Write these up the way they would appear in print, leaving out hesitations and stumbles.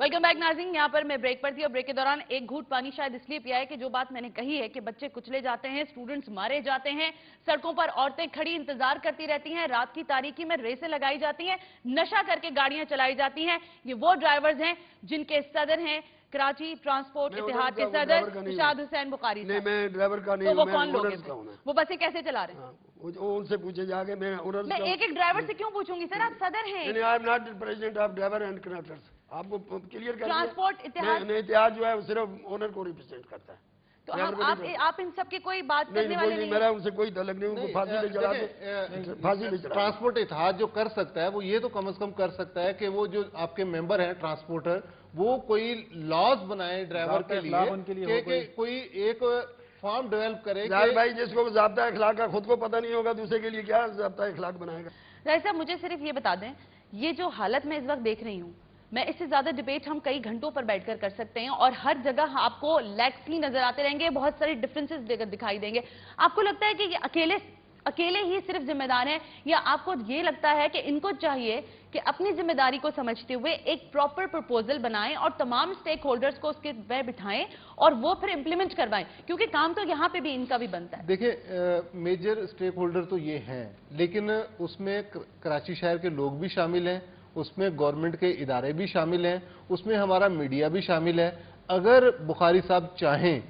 Welcome back नाज़रीन। यहाँ पर मैं ब्रेक पर थी और ब्रेक के दौरान एक घूंट पानी शायद इसलिए पिया है कि जो बात मैंने कही है कि बच्चे कुचले जाते हैं, स्टूडेंट्स मारे जाते हैं, सड़कों पर औरतें खड़ी इंतजार करती रहती हैं, रात की तारीकी में रेसें लगाई जाती हैं, नशा करके गाड़ियां चलाई जाती हैं। ये वो ड्राइवर्स हैं जिनके सदर हैं कराची ट्रांसपोर्ट इत्तेहाद के सदर इरशाद हुसैन बुखारी। नहीं, मैं ड्राइवर का नहीं हूं, वो कौन लोग हैं? वो बसें कैसे चला रहे हैं? वो उनसे पूछे जाके। मैं एक एक ड्राइवर से क्यों पूछूंगी सर, आप सदर हैं। I am not president of driver and conductors. आपको क्लियर कर ट्रांसपोर्ट इत्तेहाद जो है वो सिर्फ ओनर को रिप्रेजेंट करता है। तो आप इन सब की कोई बात करने वाले नहीं? मेरा उनसे कोई तलक नहीं, उनको फांसी पे चढ़ा दो, फांसी पे चढ़ा। ट्रांसपोर्ट इत्तेहाद जो कर सकता है वो ये तो कम से कम कर सकता है कि वो जो आपके मेंबर हैं ट्रांसपोर्टर, वो कोई लॉज बनाए ड्राइवर के लिए कि कोई एक फॉर्म डेवलप करे। भाई जिसको ज़ाब्ता अखलाक का खुद को पता नहीं होगा, दूसरे के लिए क्या ज़ाब्ता अखलाक बनाएगा। साहब मुझे सिर्फ ये बता दें, ये जो हालत मैं इस वक्त देख रही हूँ, मैं इससे ज्यादा डिबेट हम कई घंटों पर बैठकर कर सकते हैं और हर जगह आपको लैग्स ही नजर आते रहेंगे, बहुत सारे डिफरेंसेस दिखाई देंगे। आपको लगता है कि ये अकेले ही सिर्फ जिम्मेदार हैं, या आपको ये लगता है कि इनको चाहिए कि अपनी जिम्मेदारी को समझते हुए एक प्रॉपर प्रपोजल बनाएं और तमाम स्टेक होल्डर्स को उसके वह बिठाएं और वो फिर इंप्लीमेंट करवाएं, क्योंकि काम तो यहाँ पे भी इनका भी बनता है। देखिए, मेजर स्टेक होल्डर तो ये हैं, लेकिन उसमें कराची शहर के लोग भी शामिल हैं, उसमें गवर्नमेंट के इदारे भी शामिल हैं, उसमें हमारा मीडिया भी शामिल है। अगर बुखारी साहब चाहें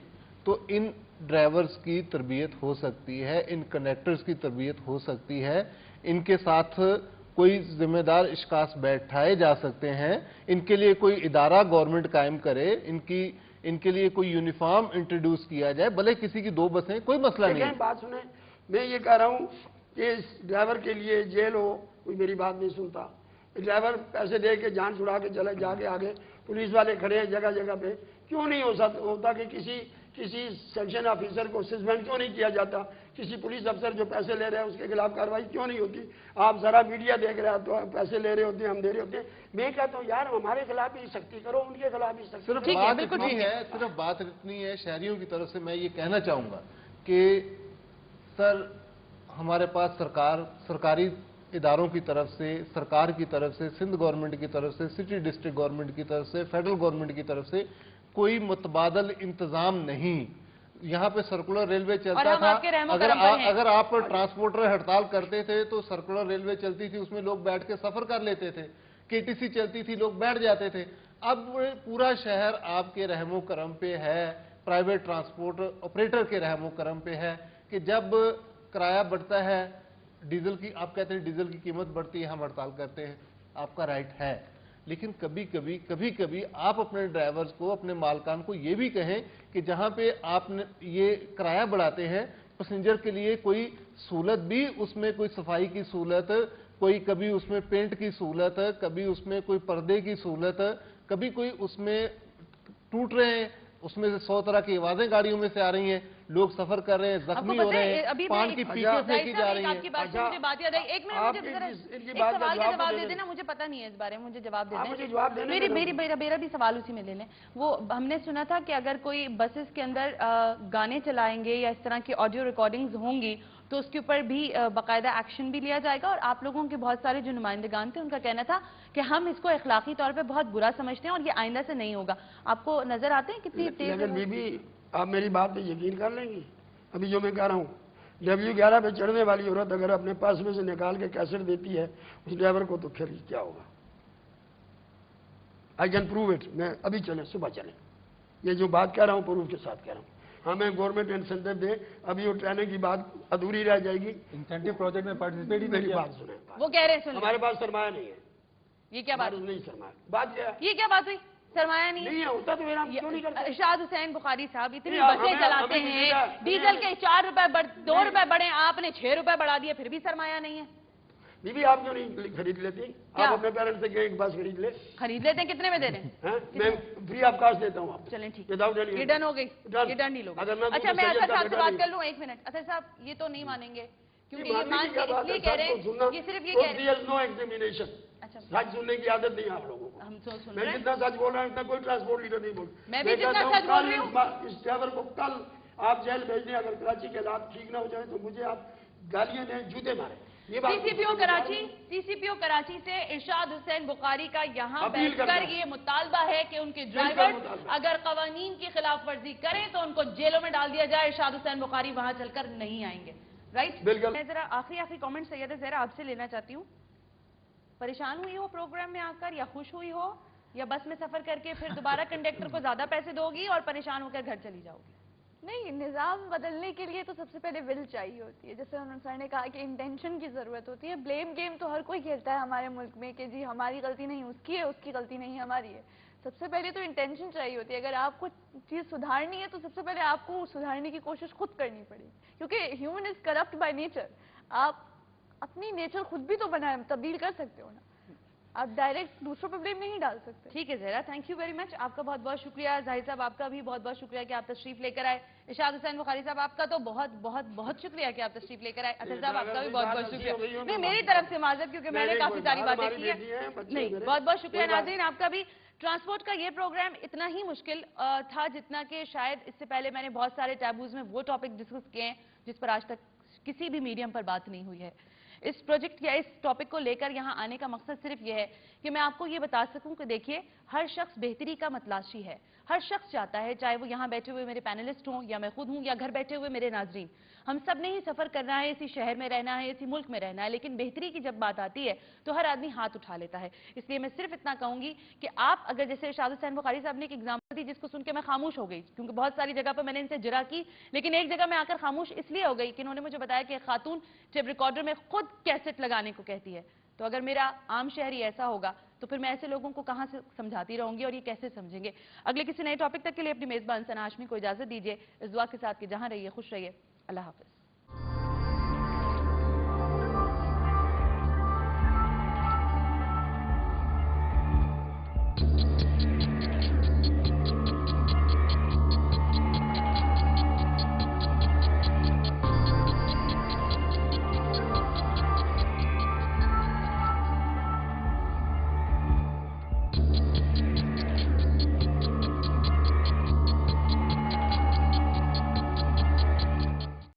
तो इन ड्राइवर्स की तरबियत हो सकती है, इन कंडक्टर्स की तरबियत हो सकती है, इनके साथ कोई जिम्मेदार इश्कास बैठाए जा सकते हैं, इनके लिए कोई इदारा गवर्नमेंट कायम करे, इनके लिए कोई यूनिफॉर्म इंट्रोड्यूस किया जाए, भले किसी की 2 बसें, कोई मसला नहीं है। बात सुने, मैं ये कह रहा हूँ कि इस ड्राइवर के लिए जेल हो, कोई मेरी बात नहीं सुनता। ड्राइवर पैसे दे के जान छुड़ा के चले जाके आगे पुलिस वाले खड़े हैं जगह जगह पे, क्यों नहीं होता कि किसी सेक्शन ऑफिसर को सस्पेंड क्यों नहीं किया जाता? किसी पुलिस अफसर जो पैसे ले रहे हैं उसके खिलाफ कार्रवाई क्यों नहीं होती? आप जरा मीडिया देख रहे हैं तो पैसे ले रहे होते हैं, हम दे रहे होते हैं। मैं कहता हूँ यार हमारे खिलाफ भी सख्ती करो, उनके खिलाफ भी सख्ती। सिर्फ बात इतनी है शहरियों की तरफ से मैं ये कहना चाहूंगा कि सर, हमारे पास सरकारी इदारों की तरफ से, सरकार की तरफ से, सिंध गवर्नमेंट की तरफ से, सिटी डिस्ट्रिक्ट गवर्नमेंट की तरफ से, फेडरल गवर्नमेंट की तरफ से कोई मुतबादल इंतजाम नहीं। यहाँ पे सर्कुलर रेलवे चलता था, अगर आप ट्रांसपोर्टर हड़ताल करते थे तो सर्कुलर रेलवे चलती थी, उसमें लोग बैठ के सफर कर लेते थे, केटीसी चलती थी, लोग बैठ जाते थे। अब पूरा शहर आपके रहमो करम पे है, प्राइवेट ट्रांसपोर्ट ऑपरेटर के रहमो करम पे है कि जब किराया बढ़ता है, डीजल की, आप कहते हैं डीजल की कीमत बढ़ती है, हम हड़ताल करते हैं, आपका राइट है, लेकिन कभी कभी आप अपने ड्राइवर्स को, अपने मालकान को ये भी कहें कि जहां पे आपने ये किराया बढ़ाते हैं, पैसेंजर के लिए कोई सहूलत भी, उसमें कोई सफाई की सहूलत, कोई कभी उसमें पेंट की सहूलत, कभी उसमें कोई पर्दे की सहूलत, कभी कोई उसमें टूट रहे हैं, उसमें से 100 तरह की आवाजें गाड़ियों में से आ रही हैं, लोग सफर कर रहे हैं, जख्मी हो रहे हैं, पान की पीछे फेंकी जा रही है। मुझे बात याद आई, एक मिनट मुझे सवाल का जवाब दे देना, मुझे पता नहीं है इस बारे में, मुझे जवाब दे देना। मेरा भी सवाल उसी में ले लें। वो हमने सुना था कि अगर कोई बसेस के अंदर गाने चलाएंगे या इस तरह की ऑडियो रिकॉर्डिंग्स होंगी तो उसके ऊपर भी बाकायदा एक्शन भी लिया जाएगा, और आप लोगों के बहुत सारे जो नुमाइंदगान थे उनका कहना था कि हम इसको अखलाकी तौर पे बहुत बुरा समझते हैं और ये आइंदा से नहीं होगा। आपको नजर आते हैं कितनी तेज? बीबी, आप मेरी बात पे यकीन कर लेंगी, अभी जो मैं कह रहा हूँ, W11 पे चढ़ने वाली औरत अगर अपने पास में से निकाल के कैसेट देती है उस ड्राइवर को, तो फिर क्या होगा? I can prove it. मैं अभी चले, सुबह चले, ये जो बात कह रहा हूँ प्रूफ के साथ कह रहा हूँ। हमें गवर्नमेंट इंसेंटिव दे, अभी वो ट्रेनिंग की बात अधूरी रह जाएगी। इंसेंटिव प्रोजेक्ट में पार्टिसिपेट ही मेरी बात सुने, वो कह रहे हैं हमारे पास सरमाया नहीं है। ये क्या बात? नहीं सरमाया, बात क्या है? ये क्या बात हुई? सरमाया नहीं है, होता तो मेरा क्यों नहीं करता? इरशाद हुसैन बुखारी साहब इतनी बसें चलाते हैं, डीजल के 4 रुपए 2 रुपए बढ़े, आपने 6 रुपए बढ़ा दिए, फिर भी सरमाया नहीं है। बीबी आप क्यों नहीं खरीद लेती? आप अपने पेरेंट्स से एक बस खरीद लेते हैं, कितने में दे दें? मैं फ्री ऑफ कॉस्ट देता हूँ आपको। चलें ठीक है, रिटर्न हो गई, रिटर्न नहीं लोगे। अच्छा मैं असद साहब से बात कर लूँ, 1 मिनट। असद साहब ये तो नहीं मानेंगे क्योंकि ये मान के इसलिए कह रहे हैं, ये सिर्फ ये कह रहे हैं नो एग्जामिनेशन। अच्छा, सच सुनने की आदत नहीं है आप लोगों को। हम तो सुन मैं जितना सच बोल रहा हूँ इतना कोई ट्रांसपोर्ट लीडर नहीं बोल। मैं भी जितना सच बोल रही हूँ। इस ड्राइवर को कल आप जेल भेज दें, अगर कराची के हालात ठीक ना हो जाए तो मुझे आप गालियां दें, जूते मारे। ये बात सीसीपीओ कराची से इरशाद हुसैन बुखारी का यहाँ अपील बैठकर करता हूं। ये मुतालबा है कि उनके बिल्कुल ड्राइवर मुतालबा। अगर कवानीन की खिलाफ वर्जी करें तो उनको जेलों में डाल दिया जाए। इरशाद हुसैन बुखारी वहां चलकर नहीं आएंगे। राइट, बिल्कुल। मैं जरा आखिरी कमेंट सैयदा ज़हरा आपसे लेना चाहती हूँ। परेशान हुई हो प्रोग्राम में आकर, या खुश हुई हो, या बस में सफर करके फिर दोबारा कंडक्टर को ज्यादा पैसे दोगी और परेशान होकर घर चली जाओगी? नहीं, निज़ाम बदलने के लिए तो सबसे पहले विल चाहिए होती है। जैसे उन्होंने सर ने कहा कि इंटेंशन की ज़रूरत होती है। ब्लेम गेम तो हर कोई खेलता है हमारे मुल्क में कि जी हमारी गलती नहीं उसकी है, उसकी गलती नहीं हमारी है। सबसे पहले तो इंटेंशन चाहिए होती है। अगर आपको चीज़ सुधारनी है तो सबसे पहले आपको सुधारने की कोशिश खुद करनी पड़ेगी, क्योंकि human is corrupt by nature. आप अपनी नेचर खुद भी तो बनाए, तब्दील कर सकते हो ना, आप डायरेक्ट दूसरों पर ब्लेम नहीं डाल सकते। ठीक है Zahra, thank you very much, आपका बहुत बहुत शुक्रिया। जाहिर साहब आपका भी बहुत बहुत शुक्रिया कि आप तशरीफ लेकर आए। इरशाद हुसैन बुखारी साहब आपका तो बहुत बहुत बहुत शुक्रिया कि आप तशरीफ लेकर आए। अतर साहब आपका भी बहुत बहुत शुक्रिया। नहीं, मेरी तरफ से माजरत, क्योंकि मैंने काफी सारी बातें की है। नहीं, बहुत बहुत शुक्रिया। नाज़रीन आपका भी। ट्रांसपोर्ट का ये प्रोग्राम इतना ही मुश्किल था जितना कि शायद इससे पहले मैंने बहुत सारे टैबूज में वो टॉपिक डिस्कस किए हैं जिस पर आज तक किसी भी मीडियम पर बात नहीं हुई है। इस प्रोजेक्ट या इस टॉपिक को लेकर यहाँ आने का मकसद सिर्फ ये है कि मैं आपको ये बता सकूं कि देखिए, हर शख्स बेहतरी का मतलाशी है। हर शख्स चाहता है, चाहे वो यहाँ बैठे हुए मेरे पैनलिस्ट हों, या मैं खुद हूँ, या घर बैठे हुए मेरे नाजरीन, हम सब ने ही सफर करना है, इसी शहर में रहना है, इसी मुल्क में रहना है। लेकिन बेहतरी की जब बात आती है तो हर आदमी हाथ उठा लेता है। इसलिए मैं सिर्फ इतना कहूंगी कि आप अगर, जैसे इरशाद हुसैन बुखारी साहब ने एक एग्जाम्पल दी जिसको सुन के मैं खामोश हो गई, क्योंकि बहुत सारी जगह पर मैंने इनसे जरा की, लेकिन एक जगह मैं आकर खामोश इसलिए हो गई कि उन्होंने मुझे बताया कि खातून टेप रिकॉर्डर में खुद कैसेट लगाने को कहती है। तो अगर मेरा आम शहरी ऐसा होगा तो फिर मैं ऐसे लोगों को कहां से समझाती रहूंगी और ये कैसे समझेंगे। अगले किसी नए टॉपिक तक के लिए अपनी मेजबान सना हाशमी को इजाजत दीजिए, इस दुआ के साथ कि जहां रहिए खुश रहिए। अल्लाह हाफिज।